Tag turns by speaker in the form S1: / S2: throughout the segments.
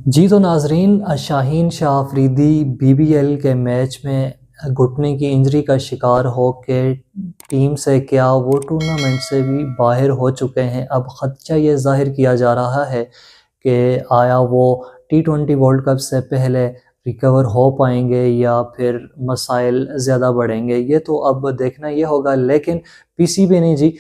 S1: जी तो नाज़रीन, शाहीन शाह अफरीदी बीबीएल के मैच में घुटने की इंजरी का शिकार हो के टीम से क्या वो टूर्नामेंट से भी बाहर हो चुके हैं। अब ख़दशा ये ज़ाहिर किया जा रहा है कि आया वो टी20 वर्ल्ड कप से पहले रिकवर हो पाएंगे या फिर मसाइल ज़्यादा बढ़ेंगे, ये तो अब देखना ये होगा। लेकिन पीसीबी ने जी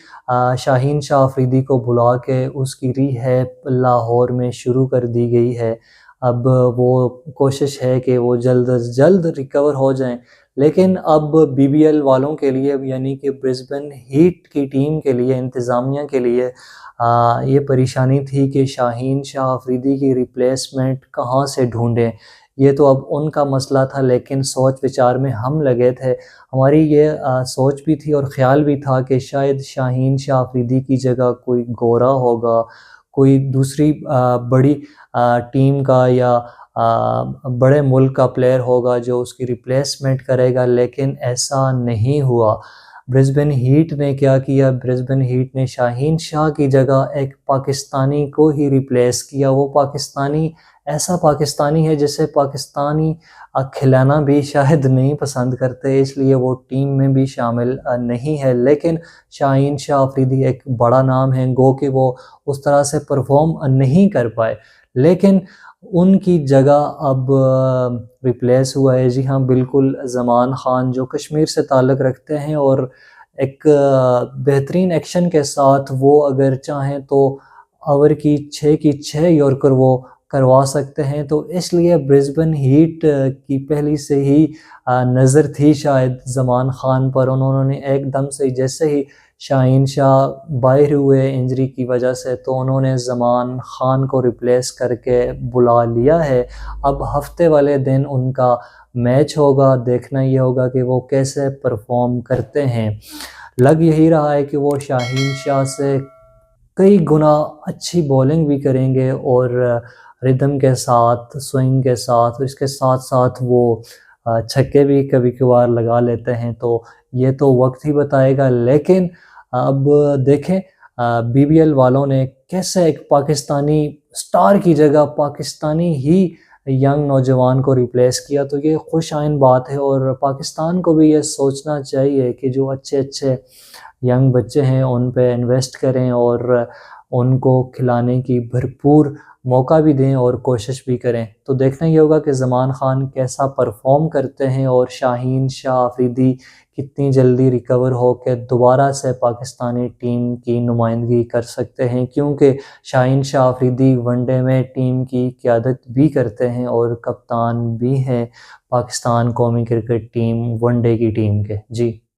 S1: शाहीन शाह अफरीदी को बुला के उसकी रिहैब लाहौर में शुरू कर दी गई है। अब वो कोशिश है कि वो जल्द अज़ जल्द रिकवर हो जाएँ। लेकिन अब बीबीएल वालों के लिए, यानी कि ब्रिस्बेन हीट की टीम के लिए, इंतज़ामिया के लिए ये परेशानी थी कि शाहीन शाह अफरीदी की रिप्लेसमेंट कहाँ से ढूँढें। ये तो अब उनका मसला था, लेकिन सोच विचार में हम लगे थे। हमारी ये सोच भी थी और ख़्याल भी था कि शायद शाहीन शाह अफरीदी की जगह कोई गोरा होगा, कोई दूसरी बड़ी टीम का या बड़े मुल्क का प्लेयर होगा जो उसकी रिप्लेसमेंट करेगा, लेकिन ऐसा नहीं हुआ। ब्रिस्बेन हीट ने क्या किया, ब्रिस्बेन हीट ने शाहीन शाह की जगह एक पाकिस्तानी को ही रिप्लेस किया। वो पाकिस्तानी ऐसा पाकिस्तानी है जिसे पाकिस्तानी खिलाना भी शायद नहीं पसंद करते, इसलिए वो टीम में भी शामिल नहीं है। लेकिन शाहीन शाह अफरीदी एक बड़ा नाम है, गो कि वो उस तरह से परफॉर्म नहीं कर पाए, लेकिन उनकी जगह अब रिप्लेस हुआ है। जी हाँ, बिल्कुल, ज़मान ख़ान, जो कश्मीर से ताल्लुक़ रखते हैं और एक बेहतरीन एक्शन के साथ वो अगर चाहें तो ओवर की 6 यॉर्कर वो करवा सकते हैं। तो इसलिए ब्रिस्बेन हीट की पहले से ही नज़र थी शायद ज़मान ख़ान पर। उन्होंने एकदम से जैसे ही शाहीन शाह बाहर हुए इंजरी की वजह से, तो उन्होंने ज़मान ख़ान को रिप्लेस करके बुला लिया है। अब हफ्ते वाले दिन उनका मैच होगा, देखना ये होगा कि वो कैसे परफॉर्म करते हैं। लग यही रहा है कि वो शाहीन शाह से कई गुना अच्छी बॉलिंग भी करेंगे और रिदम के साथ, स्विंग के साथ, इसके साथ-साथ वो छक्के भी कभी-कभार लगा लेते हैं। तो ये तो वक्त ही बताएगा। लेकिन अब देखें बीबीएल वालों ने कैसे एक पाकिस्तानी स्टार की जगह पाकिस्तानी ही यंग नौजवान को रिप्लेस किया, तो ये खुश आइन बात है। और पाकिस्तान को भी ये सोचना चाहिए कि जो अच्छे-अच्छे यंग बच्चे हैं उन पे इन्वेस्ट करें और उनको खिलाने की भरपूर मौका भी दें और कोशिश भी करें। तो देखना ये होगा कि ज़मान ख़ान कैसा परफ़ॉर्म करते हैं और शाहीन शाह अफरीदी कितनी जल्दी रिकवर हो के दोबारा से पाकिस्तानी टीम की नुमाइंदगी कर सकते हैं, क्योंकि शाहीन शाह अफरीदी वनडे में टीम की क़यादत भी करते हैं और कप्तान भी हैं पाकिस्तान कौमी क्रिकेट टीम वनडे की टीम के। जी।